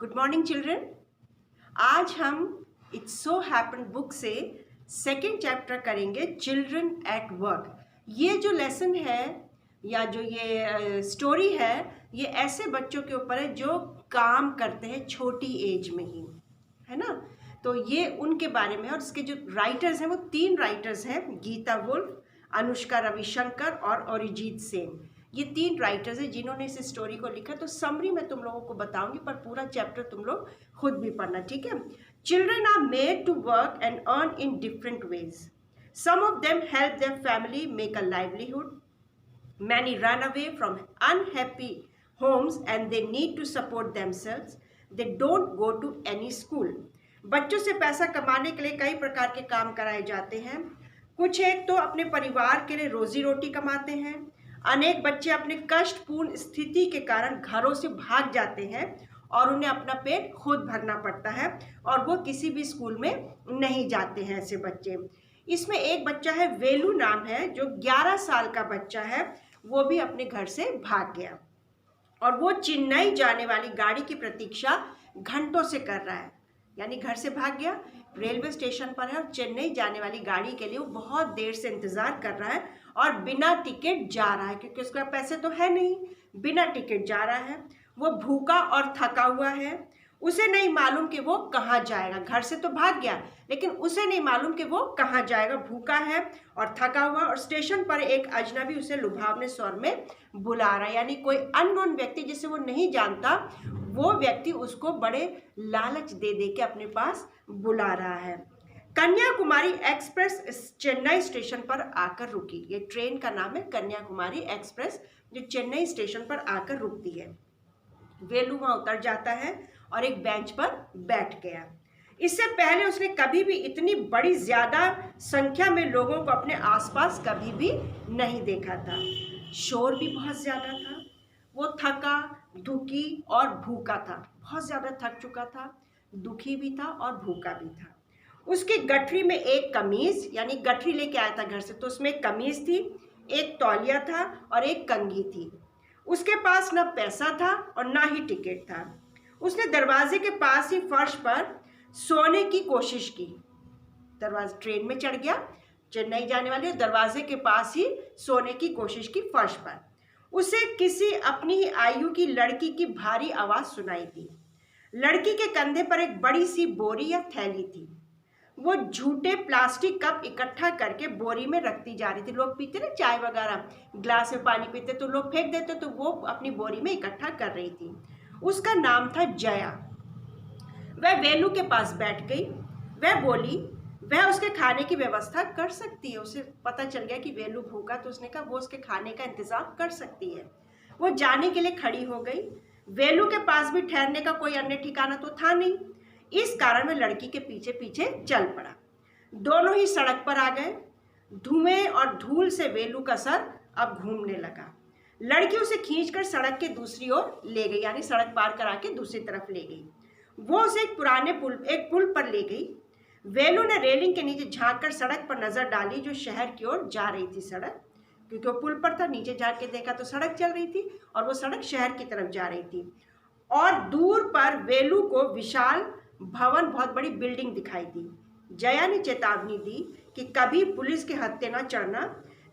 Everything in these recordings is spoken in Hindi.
Good morning children. आज हम इट्स सो हैपन बुक से सेकेंड चैप्टर करेंगे, चिल्ड्रन एट वर्क। ये जो लेसन है या जो ये स्टोरी है, ये ऐसे बच्चों के ऊपर है जो काम करते हैं छोटी एज में ही, है ना। तो ये उनके बारे में, और इसके जो राइटर्स हैं वो 3 राइटर्स हैं, गीता वुल्फ, अनुष्का रविशंकर और अरिजीत सेन। ये 3 राइटर्स हैं जिन्होंने इस स्टोरी को लिखा। तो समरी मैं तुम लोगों को बताऊंगी, पर पूरा चैप्टर तुम लोग खुद भी पढ़ना, ठीक है। Children are made to work and earn in different ways. Some of them help their family make a livelihood. Many run away from unhappy homes and they need to support themselves. They don't go to any school. बच्चों से पैसा कमाने के लिए कई प्रकार के काम कराए जाते हैं। कुछ एक तो अपने परिवार के लिए रोजी रोटी कमाते हैं। अनेक बच्चे अपने कष्टपूर्ण स्थिति के कारण घरों से भाग जाते हैं और उन्हें अपना पेट खुद भरना पड़ता है और वो किसी भी स्कूल में नहीं जाते हैं ऐसे बच्चे। इसमें एक बच्चा है, वेलू नाम है, जो 11 साल का बच्चा है। वो भी अपने घर से भाग गया और वो चेन्नई जाने वाली गाड़ी की प्रतीक्षा घंटों से कर रहा है। यानी घर से भाग गया, रेलवे स्टेशन पर है और चेन्नई जाने वाली गाड़ी के लिए वो बहुत देर से इंतजार कर रहा है और बिना टिकट जा रहा है, क्योंकि उसके पास पैसे तो है नहीं। बिना टिकट जा रहा है, वो भूखा और थका हुआ है। उसे नहीं मालूम कि वो कहाँ जाएगा। घर से तो भाग गया, लेकिन उसे नहीं मालूम कि वो कहाँ जाएगा। भूखा है और थका हुआ, और स्टेशन पर एक अजनबी उसे लुभावने स्वर में बुला रहा है। यानी कोई अननोन व्यक्ति जिसे वो नहीं जानता, वो व्यक्ति उसको बड़े लालच दे दे के अपने पास बुला रहा है। कन्याकुमारी एक्सप्रेस चेन्नई स्टेशन पर आकर रुकी। ये ट्रेन का नाम है कन्याकुमारी एक्सप्रेस, जो चेन्नई स्टेशन पर आकर रुकती है। वेलू वहाँ उतर जाता है और एक बेंच पर बैठ गया। इससे पहले उसने कभी भी इतनी बड़ी ज्यादा संख्या में लोगों को अपने आसपास कभी भी नहीं देखा था। शोर भी बहुत ज्यादा था। वो थका, दुखी और भूखा था। बहुत ज्यादा थक चुका था, दुखी भी था और भूखा भी था। उसकी गठरी में एक कमीज, यानी गठरी लेके आया था घर से, तो उसमें एक कमीज थी, एक तौलिया था और एक कंघी थी। उसके पास न पैसा था और ना ही टिकट था। उसने दरवाजे के पास ही फर्श पर सोने की कोशिश की। दरवाजा, ट्रेन में चढ़ गया, चेन्नई जाने वाले, दरवाजे के पास ही सोने की कोशिश की फर्श पर। उसे किसी अपनी ही आयु की लड़की की भारी आवाज सुनाई दी। लड़की के कंधे पर एक बड़ी सी बोरी या थैली थी। वो झूठे प्लास्टिक कप इकट्ठा करके बोरी में रखती जा रही थी। लोग पीते ना चाय वगैरह, ग्लास में पानी पीते तो लोग फेंक देते, तो वो अपनी बोरी में इकट्ठा कर रही थी। उसका नाम था जया। वह वेलू के पास बैठ गई। वह बोली वह उसके खाने की व्यवस्था कर सकती है। उसे पता चल गया कि वेलू भूखा, तो उसने कहा वो उसके खाने का इंतजाम कर सकती है। वो जाने के लिए खड़ी हो गई। वेलू के पास भी ठहरने का कोई अन्य ठिकाना तो था नहीं, इस कारण वह लड़की के पीछे पीछे चल पड़ा। दोनों ही सड़क पर आ गए। धुएं और धूल से वेलू का सर अब घूमने लगा। लड़की उसे खींचकर सड़क के दूसरी ओर ले गई, यानी सड़क पार करा के दूसरी तरफ ले गई। वो उसे एक पुल पर ले गई। वेलू ने रेलिंग के नीचे झांककर सड़क पर नजर डाली, जो शहर की ओर जा रही थी सड़क, क्योंकि वो पुल पर था। नीचे झांक के देखा तो सड़क चल रही थी और वो सड़क शहर की तरफ जा रही थी। और दूर पर वेलू को विशाल भवन, बहुत बड़ी बिल्डिंग दिखाई दी। जया ने चेतावनी दी कि कभी पुलिस के हत्थे न चढ़ना,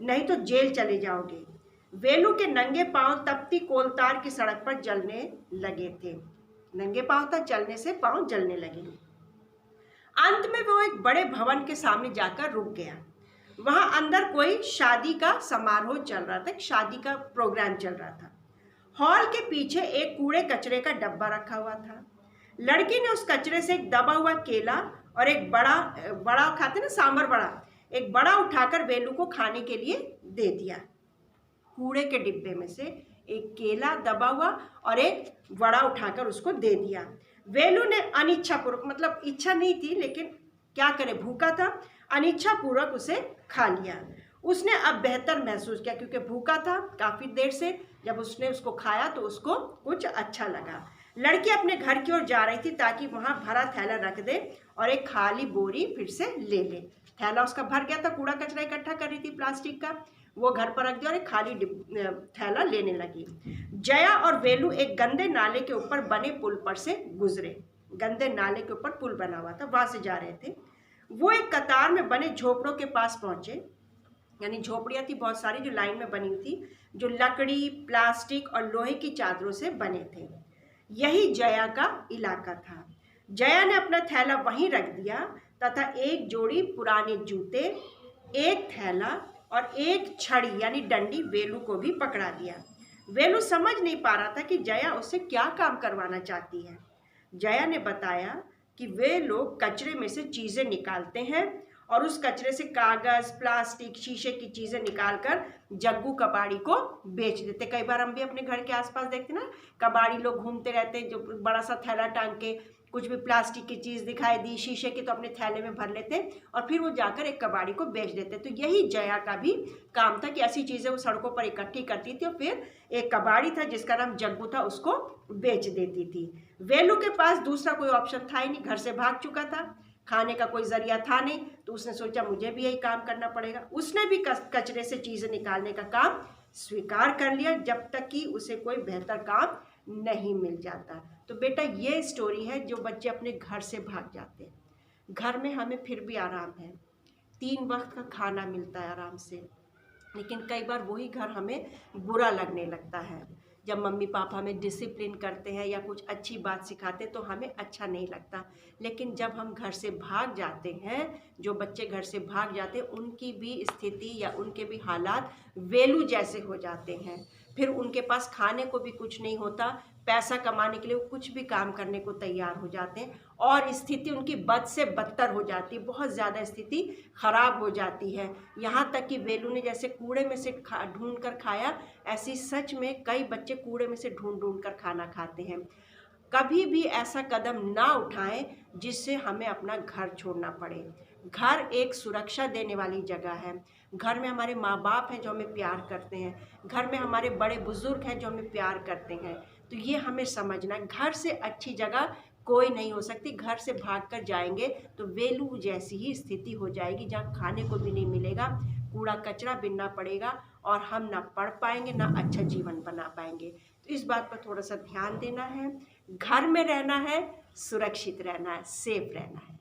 नहीं तो जेल चले जाओगे। वेलू के नंगे पांव तपती कोलतार की सड़क पर जलने लगे थे। नंगे पांव तक चलने से पांव जलने लगे। अंत में वो एक बड़े भवन के सामने जाकर रुक गया। वहां अंदर कोई शादी का समारोह चल रहा था, एक शादी का प्रोग्राम चल रहा था। हॉल के पीछे एक कूड़े कचरे का डब्बा रखा हुआ था। लड़की ने उस कचरे से एक दबा हुआ केला और एक बड़ा खाते ना सांभर बड़ा, एक बड़ा उठाकर वेलू को खाने के लिए दे दिया। कूड़े के डिब्बे में से एक केला दबा हुआ और एक बड़ा उठाकर उसको दे दिया। वेलू ने अनिच्छापूर्वक, मतलब इच्छा नहीं थी लेकिन क्या करे, भूखा था, अनिच्छापूर्वक उसे खा लिया। उसने अब बेहतर महसूस किया, क्योंकि भूखा था काफी देर से। जब उसने उसको खाया तो उसको कुछ अच्छा लगा। लड़की अपने घर की ओर जा रही थी ताकि वहां भरा थैला रख दे और एक खाली बोरी फिर से ले ले। थैला उसका भर गया था, कूड़ा कचरा इकट्ठा कर रही थी प्लास्टिक का। वो घर पर रख दिया और एक खाली थैला लेने लगी। जया और वेलू एक गंदे नाले के ऊपर बने पुल पर से गुजरे। गंदे नाले के ऊपर पुल बना हुआ था, वहां से जा रहे थे। वो एक कतार में बने झोपड़ों के पास पहुंचे, यानी झोपड़ियां थी बहुत सारी जो लाइन में बनी थी, जो लकड़ी, प्लास्टिक और लोहे की चादरों से बने थे। यही जया का इलाका था। जया ने अपना थैला वहीं रख दिया तथा एक जोड़ी पुराने जूते, एक थैला और एक छड़ी यानी डंडी वेलू को भी पकड़ा दिया। वेलू समझ नहीं पा रहा था कि जया उससे क्या काम करवाना चाहती है। जया ने बताया कि वे लोग कचरे में से चीजें निकालते हैं और उस कचरे से कागज, प्लास्टिक, शीशे की चीजें निकालकर जग्गू कबाड़ी को बेच देते। कई बार हम भी अपने घर के आसपास देखते ना, कबाड़ी लोग घूमते रहते हैं, जो बड़ा सा थैला टांग के, कुछ भी प्लास्टिक की चीज दिखाई दी, शीशे की, तो अपने थैले में भर लेते और फिर वो जाकर एक कबाड़ी को बेच देते। तो यही जया का भी काम था कि ऐसी चीजें वो सड़कों पर इकट्ठी करती थी और फिर एक कबाड़ी था जिसका नाम जग्गू था, उसको बेच देती थी। वेलू के पास दूसरा कोई ऑप्शन था ही नहीं, घर से भाग चुका था, खाने का कोई जरिया था नहीं, तो उसने सोचा मुझे भी यही काम करना पड़ेगा। उसने भी कचरे से चीजें निकालने का काम स्वीकार कर लिया जब तक कि उसे कोई बेहतर काम नहीं मिल जाता। तो बेटा ये स्टोरी है जो बच्चे अपने घर से भाग जाते हैं। घर में हमें फिर भी आराम है, 3 वक्त का खाना मिलता है आराम से, लेकिन कई बार वही घर हमें बुरा लगने लगता है। जब मम्मी पापा हमें डिसिप्लिन करते हैं या कुछ अच्छी बात सिखाते हैं तो हमें अच्छा नहीं लगता, लेकिन जब हम घर से भाग जाते हैं, जो बच्चे घर से भाग जाते हैं उनकी भी स्थिति या उनके भी हालात वेलू जैसे हो जाते हैं। फिर उनके पास खाने को भी कुछ नहीं होता, पैसा कमाने के लिए वो कुछ भी काम करने को तैयार हो जाते हैं और स्थिति उनकी बद से बदतर हो जाती है, बहुत ज़्यादा स्थिति खराब हो जाती है। यहाँ तक कि वेलू ने जैसे कूड़े में से ढूंढ कर खाया, ऐसी सच में कई बच्चे कूड़े में से ढूंढ ढूंढ कर खाना खाते हैं। कभी भी ऐसा कदम ना उठाएं जिससे हमें अपना घर छोड़ना पड़े। घर एक सुरक्षा देने वाली जगह है। घर में हमारे माँ बाप हैं जो हमें प्यार करते हैं, घर में हमारे बड़े बुजुर्ग हैं जो हमें प्यार करते हैं। तो ये हमें समझना है, घर से अच्छी जगह कोई नहीं हो सकती। घर से भाग कर जाएंगे तो वेलू जैसी ही स्थिति हो जाएगी, जहाँ खाने को भी नहीं मिलेगा, कूड़ा कचरा बिनना पड़ेगा और हम ना पढ़ पाएंगे ना अच्छा जीवन बना पाएंगे। तो इस बात पर थोड़ा सा ध्यान देना है। घर में रहना है, सुरक्षित रहना है, सेफ रहना है।